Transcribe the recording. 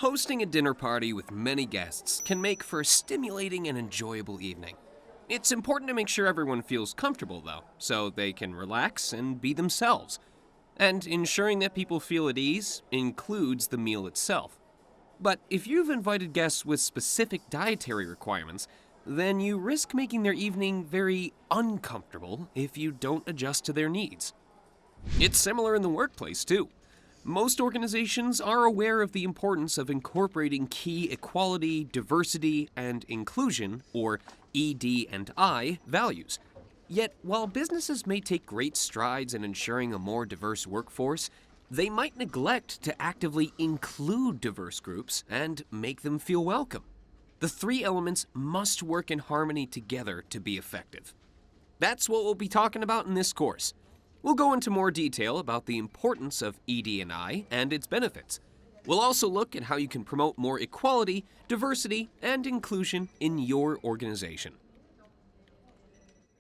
Hosting a dinner party with many guests can make for a stimulating and enjoyable evening. It's important to make sure everyone feels comfortable, though, so they can relax and be themselves. And ensuring that people feel at ease includes the meal itself. But if you've invited guests with specific dietary requirements, then you risk making their evening very uncomfortable if you don't adjust to their needs. It's similar in the workplace, too. Most organizations are aware of the importance of incorporating key equality, diversity, and inclusion, or ED&I, values. Yet, while businesses may take great strides in ensuring a more diverse workforce, they might neglect to actively include diverse groups and make them feel welcome. The three elements must work in harmony together to be effective. That's what we'll be talking about in this course. We'll go into more detail about the importance of ED&I and its benefits. We'll also look at how you can promote more equality, diversity, and inclusion in your organization.